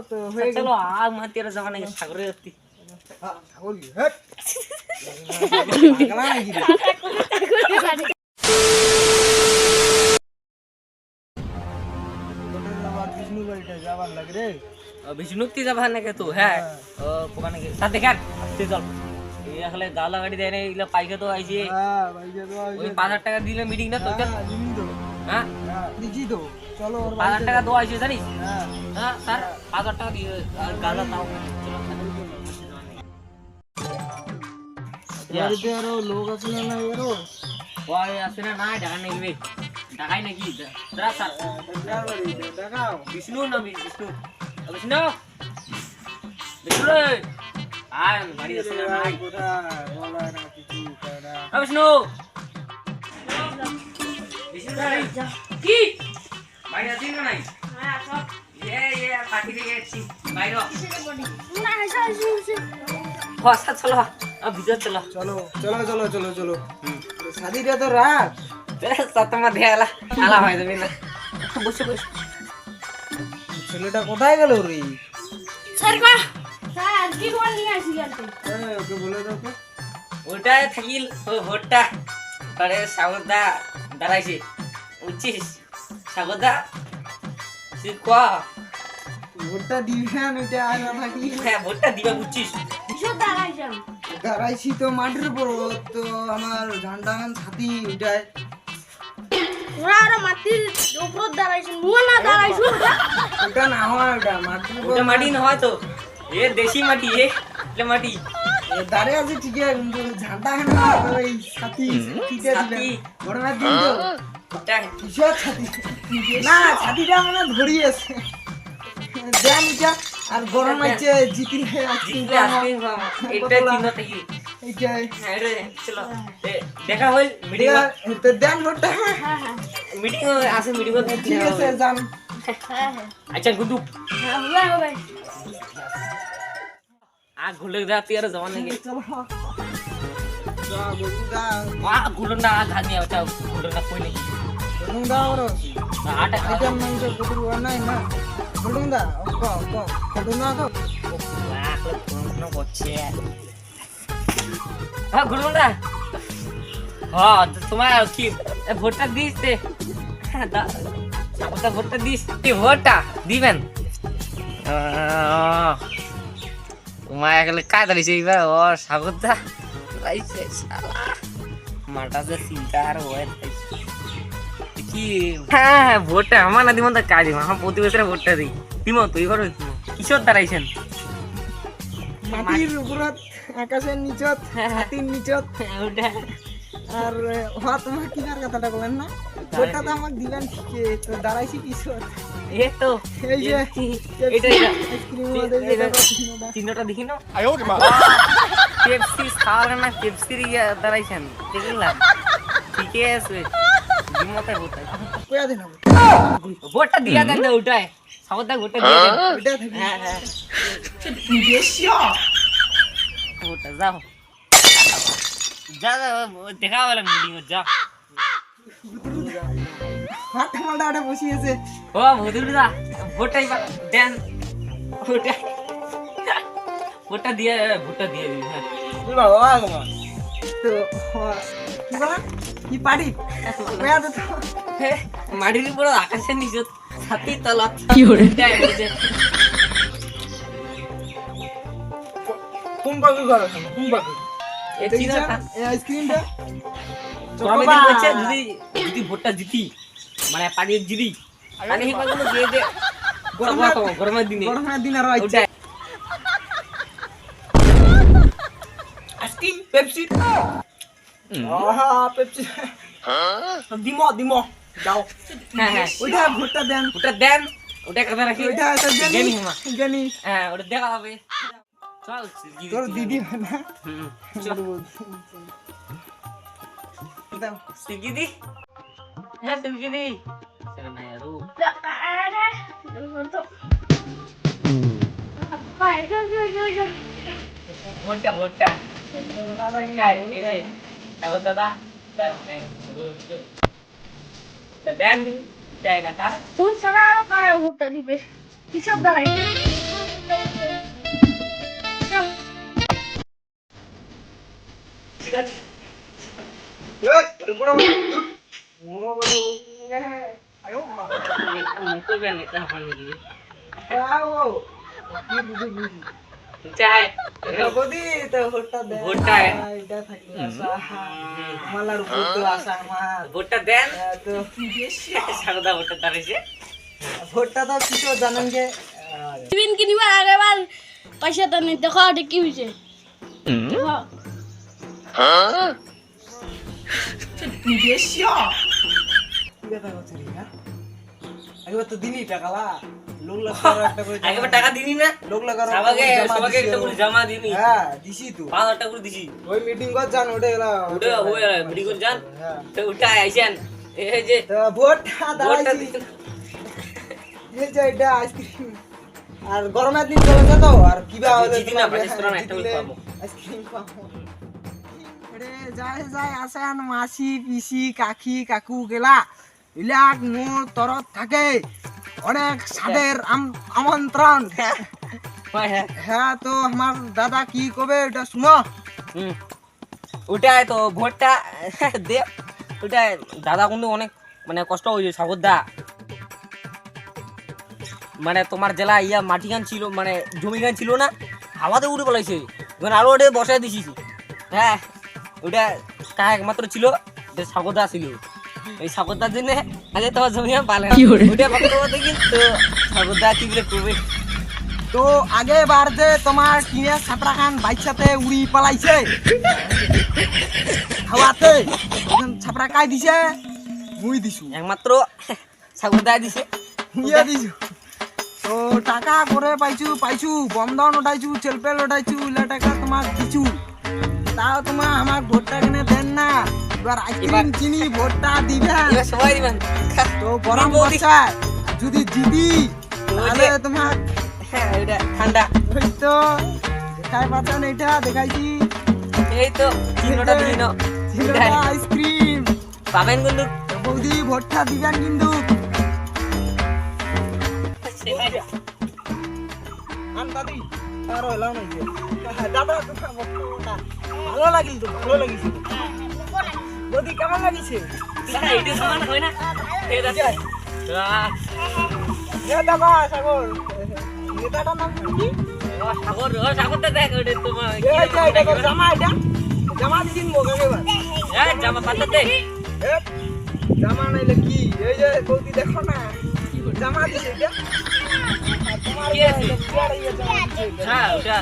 তো হয়ে গেল। চলো আগ মাতিয়ার জামানে সাগরে যাচ্ছি। ছাগল কি হেট পাগলা নাকি রে? আমার বিষ্ণু বাড়িটা যাবার লাগে রে। বিষ্ণুপ্তি যাবা নাকি তো? হ্যাঁ ওখানে সাথে দেখার আসতে চল। এই আসলে গালা গাড়ি দেয় না, এগুলো পাইকা তো আইছে। হ্যাঁ ভাই যাবো ওই 5,000 টাকা দিলে মিটিং না তো? দিন তো হ্যাঁ দিছি তো চলো ওর 5,000 টাকা দেওয়া হয়েছে জানিস? হ্যাঁ হ্যাঁ স্যার 5,000 টাকা দিয়ে আর গালা তাও চলো। বাড়িতে আরো লোক আছে না না আরো ওই আছে না? না টাকা নেই টাকাই নাকি দাঁড়া স্যার। দেখাও বিষ্ণু না বিষ্ণু বিষ্ণু বিষ্ণু রে আয় বাড়ি আছে না? নাই কোথায় বলা না কিছু করা বিষ্ণু বিষ্ণু রে কি বাড়ি আছে না? নাই পাখি থেকে এসছি বাইরে। আচ্ছা চলো ভিতর চলো। চলো চলো চলো চলো চলো শাদিটা তো রাখ তোমার দেয়ালা আলা হয়ে যাবে না। বসে বসে ছেলেটা কোথায় গেল রে? ওকে বলে দাও তো ওটা থাকিল ভোটটা পরে সাগরদা দাঁড়াইছে বুঝছিস? সাগরদা ভোটটা দিবেন ওইটা আর না থাকি হ্যাঁ ভোটটা দিবা বুঝছিস? দাঁড়াইছি তো মাটির উপর তো আমার ঝান্ডামান ছাতি ওইটায় ওটা না হয় ওটা মাটির উপর ওটা মাটি না হয় তো এ দেশি মাটি এটা মাটি দাঁড়িয়ে আছে ঠিক আছে কিন্তু ঝান্ডা না ওই ছাতি ঠিকই আছে গরমের দিন তো ওটা কিসের ছাতি না ছাতিটা মানে ধরিয়েছে দেন এটা আর গরম আছে জিতিলে জিতলে আইসক্রিম খাওয়া এটা চিহ্ন থাকি এইটাই হ্যাঁ রে চলো দেখা হইল মিটিং তো দেন ভোটটা মিটিং আছে মিটিং ঠিক আছে যান আচ্ছা গুডু আ ঘুলে যাতি আর জমান নাকি চলো যা বলুদা ঘুলো না ঘাত নিয়ে আচ্ছা ঘুলো না কই নাকি বলুদা ওরো আটা এটা মানে যে গুদু নাই না বলুদা বলুদা তো না করছে হ্যাঁ ঘুলো না হ্যাঁ তোমার কি ভোটটা দিস দে সাপোর্টটা ভোটটা দিস ভোটটা দিবেন তোমার একালে কায় দাঁড়িয়েছে এইবার ও সাগরদা রাইছে শালা মাটা যে চিন্তা আর হয় কি হ্যাঁ ভোটটা আমার না দিমন তো কাজ দিব আমার প্রতি বছরে ভোটটা দিই দিম তুই করো কিশোর দাঁড়াইছেন মাটির উপরত আকাশের নিচত হাতির নিচত ওটা আর হ্যাঁ তোমার কিনার কথাটা বলেন না ভোটটা তো আমাকে দিবেন ঠিকই তো দাঁড়াইছি কিশোর এই তো এই যে এটা আইসক্রিম মধ্যে যেটা চিহ্নটা দেখি না পেপসি খাওয়ার না পেপসির দাঁড়াইছেন দেখলাম ঠিকই আছে দিমতে ভোটটা কয়া দিন ভোটটা দিয়া দেন না ওটাই সাবদা ভোটটা দিয়ে দেন ওইটা থাকি হ্যাঁ হ্যাঁ ভোটটা যাও যা দেখা বলে মিটিং যা হাত মালটা ওটা বসিয়েছে ও ভদুরদা ভোটটাই দেন ভোটটা ভোটটা দিয়ে দিবি হ্যাঁ তো কি বলা কি পারি কয়া তো মাটির উপর আকাশের নিচে ছাতি তলা কি হরে কোন পাখি করে কোন পাখি এই চিনাটা এই আইসক্রিমটা কমিটি বলছে যদি ভোটটা জিতি মানে পানির জিতি পানি হিবা কোনো দিয়ে দে গরমের দিন আর আইছে আইসক্রিম পেপসি আহা পেপসি দিমো যাও হ্যাঁ হ্যাঁ ওইটা ভোটটা দেন ওটা দেন ওটা কথা রাখি ওইটা তো জ্ঞানী হুমা জানি হ্যাঁ ওটা দেখা হবে চল তোর দিদি না চল দাও সিগিদি হ্যাঁ সিগিদি চল না यार ভোটটা দাদা দেন জায়গাটা তুই ছাড়া আরো কারা ভোটটা দিবে? কিসব দাঁড়াই ভোটটা দেন সারদা ভোটটা দাঁড়িয়েছে ভোটটা তো কিছু জানেন যে টিফিন কিনিবার আগেবার পয়সা তো নেই দেখো এটা কি হয়েছে আগেবার তো দিনই টাকালা লোক লাগারও একটা করে আগেবার টাকা দিনি না লোক লাগারও সবাইকে একটা করে জমা দিনি হ্যাঁ দিছি তো 5,000 টাকা করে দিছি ওই মিটিং কর জান ওটা এলা ওটা হয়ে ভিডিও করে যান হ্যাঁ তো ওটা আইছেন এই যে তো ভোট ভোটটা দাঁড়াইছি এই যে এটা আইসক্রিম আর গরমের দিন চলেছে তো আর কিবা হলে জিতি না পারিস তোরা একটা করে পাবো আইসক্রিম পাবো রে যায় যায় আসেন মাসি পিসি কাকি কাকু গেলা ইলাক মোর তরফ থাকে অনেক সাদের আমন্ত্রণ হ্যাঁ তো আমার দাদা কি কবে এটা শুনো ওটাই তো ভোটটা দে ওটাই দাদা কিন্তু অনেক মানে কষ্ট হয়েছে সাগরদা মানে তোমার জেলা ইয়া মাটি গান ছিল মানে জমি গান ছিল না হাওয়াতে উড়ে পলাইছে আরো ওটা বসায় দিছি হ্যাঁ ওটা কাজ একমাত্র ছিল সাগরদা ছিল এই সাগরদার জন্য আগে তোমার জমি পালে ওটা কথা কিন্তু সাগরদা কি বলে করবে তো আগে বার যে তোমার টিনের ছাপড়া খান বাইকসাতে উড়ি পালাইছে হাওয়াতে ছাপড়া কাই দিছে মুই দিছু একমাত্র সাগরদা দিছে ইয়া দিছু তো টাকা করে পাইছু বন্ধন উঠাইছু চেলপেল উঠাইছু ইলা টাকা তোমার দিছু তাও তোমার আমার ভোটটা কিনে দেন না এবার আইসক্রিম চিনি ভোটটা দিবেন এবার সবাই দিবেন তো গরম বর্ষা যদি জিতি তাহলে তোমার হ্যাঁ এটা ঠান্ডা ওই তো দেখাই পাচ্ছেন এটা দেখাইছি এই তো চিনোটা দিন আইসক্রিম পাবেন কিন্তু বৌদি ভোটটা দিবেন কিন্তু দাদি আর হলাম নাই দাদা ভালো লাগিল তো ভালো লাগিছে বৌদি কেমন লাগিছে এইটা সমান হয় না এই দাদা দাদা সাগর নেতাটার নাম কি সাগরটা দেখ ওটা তোমার জামা দিন মোগাগে জামা পাতাতে জামা নাইলে কি এই যে বৌদি দেখো না জামা দিছে এটা তোমার হ্যাঁ ওটা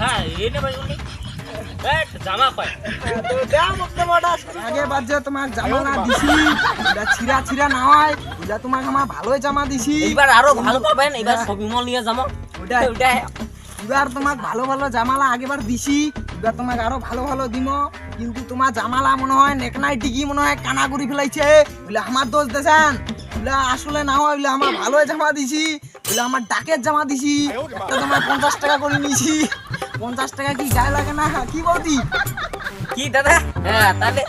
হ্যাঁ এই না ভাই জামা পায় তো দাম বড় আগে বাদ যে তোমার জামা না দিছি এটা ছিড়া না হয় এটা তোমাকে আমার ভালোই জামা দিছি এবার আরো ভালো পাবেন এবার শপিং মল নিয়ে যাবো ওটা এবার তোমাক ভালো ভালো জামালা আগেবার দিছি এবার তোমাক আরো ভালো ভালো দিম কিন্তু তোমার জামালা মনে হয় নেকনাই টিকি মনে হয় কানা করে ফেলাইছে বলে আমার দোষ দেছেন বলে আসলে না হয় বলে আমার ভালো জামা দিছি বলে আমার ডাকের জামা দিছি একটা তোমার 50 টাকা করে নিছি 50 টাকা কি গায়ে লাগে না কি বলতি কি দাদা হ্যাঁ তাহলে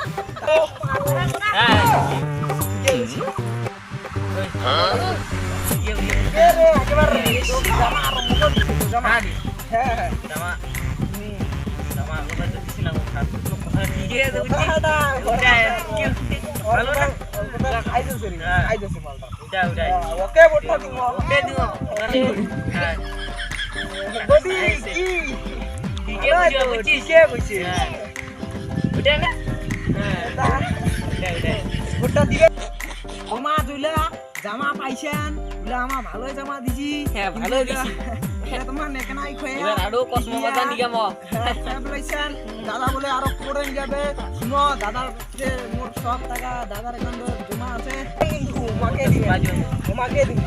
জামা পাইছেন বলে আমার ভালো জামা দিছি হ্যাঁ ভালো দিছি তোমার নেকনাই খয়ে এবার আরো কসমো বাজার নিয়ে যাবো দাদা বলে আরো করে যাবে শুনো দাদার যে মোট সব টাকা দাদার এখানে জমা আছে কিন্তু তোমাকে দিবে তোমাকে দিবে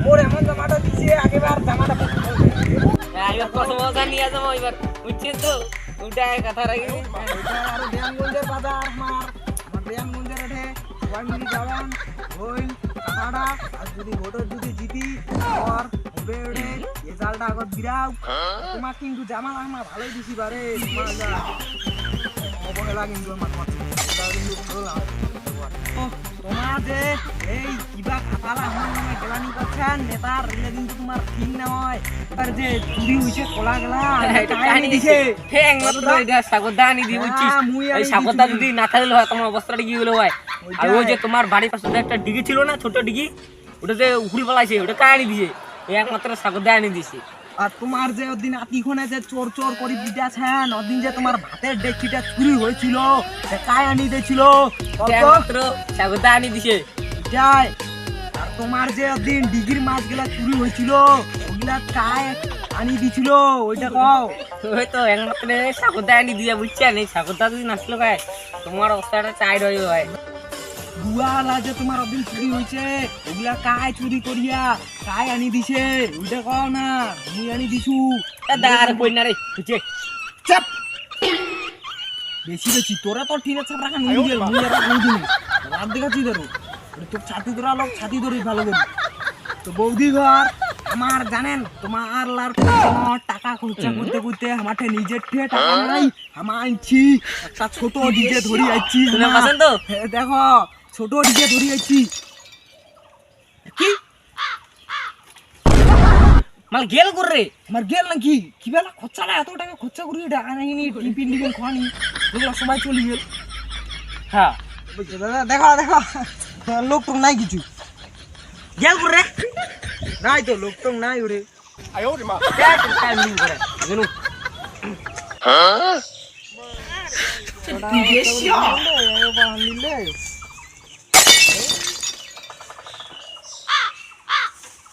মোর এমন জামাটা দিছে আগেবার জামাটা এবার কসমো বাজার নিয়ে যাবো এবার বুঝছেন তো ওটাই কথা রাখি আরো ব্যায়ামগঞ্জের বাজার আমার ব্যায়ামগঞ্জের ওঠে সবাই মিলে যাবেন ওই টাকাটা আর যদি ভোটর যদি জিতি আর হবে ওঠে রেজাল্টটা আগত দিরাও তোমার কিন্তু জামা আমার ভালোই দিছি বারে তোমার অবহেলা কিন্তু আমার কিন্তু ভালো লাগে তোমার যে এই কিবা খাতালা আমার নামে কেলানি করছেন নেতার এলে কিন্তু তোমার ঠিক না হয় তার যে চুরি হইছে কলা গেলা এটা কাহিনী দিছে হ্যাঁ একমাত্র এটা সাগরদা আনি দি বুঝছিস হ্যাঁ, মুই আনি এই সাগরদা দিছি। যদি না থাকলে হয় তোমার অবস্থাটা কি হলো হয় আর ওই যে তোমার বাড়ির পাশে যে একটা ডিগি ছিল না ছোট ডিগি ওটা যে উখুড়ি পালাইছে ওটা কাহিনী দিছে এই একমাত্র সাগরদা আনি দিছে আর তোমার যে ওদিন আতিখনে যে চোর চোর করে পিটাছেন ওদিন যে তোমার ভাতের ডেকচিটা চুরি হয়েছিল সে কায় আনি দিয়েছিল একমাত্র সাগরদা আনি দিছে যাই আর তোমার যে ওদিন ডিগির মাছগুলা চুরি হয়েছিল ওগুলা কায় আনি দিছিল ওইটা কও ওই তো একমাত্র সাগরদা আনি দিয়ে বুঝছেন এই সাগরদা যদি নাচলো গায়ে তোমার অবস্থাটা চাই রয়ে হয় গুয়ালা যে তোমার ওদিন চুরি হয়েছে ওগুলা কায় চুরি করিয়া কায় আনি দিছে ওইটা কও না মুই আনি দিছু দাঁড় কই না রে বুঝছে চাপ বেশি বেশি তোরা তো ঠিক আছে রাখা নিয়ে গেল মুই আর রাখা দিই রাত দেখাচ্ছি ধরো তোর ছাতি ধরা লোক ছাতি ধরি ভালো করে তো বৌদি ঘর আমার জানেন তোমার লার টাকা খরচা করতে করতে আমার নিজের ঠে টাকা নাই আমার আনছি একটা ছোট ডিজে ধরি আইছি শুনে পাচ্ছেন তো? দেখো ছোট ডিজে ধরি আইছি কি মাল গেল কর রে আমার গেল নাকি কি বেলা খরচা না এত টাকা খরচা করি টাকা নাকি টিফিন টিফিন খাওয়ানি এগুলো সবাই চলে গেল হ্যাঁ দাদা দেখো দেখো লোক টোক নাই কিছু গেল কর রে নাই তো লোক টোক নাই ওরে টাইম নিন করে জানো নিলে